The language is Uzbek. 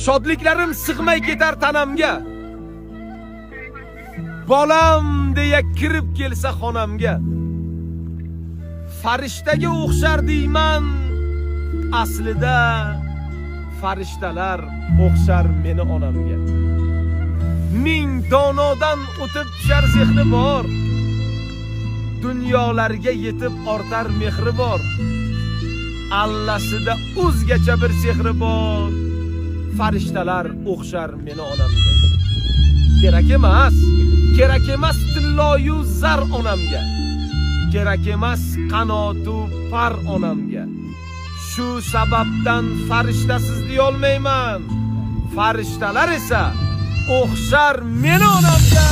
Shodliklarim sig'may ketar tanamga. Bolam deya kirib kelsa xonamga. Farishtaga o'xshar deyman, aslida farishtalar o'xshar meni onamga. Ming donodan o'tib tushar zehni bor, dunyolarga yetib ortar mehri bor. Allasida o'zgacha bir sehri bor, farishtalar o'xshar meni onamga. Kerak emas tilloyu zar onamga. Kerak emas qanotu par onamga. Shu sababdan farishtasiz deya olmayman. Farishtalar esa o'xshar meni onamga.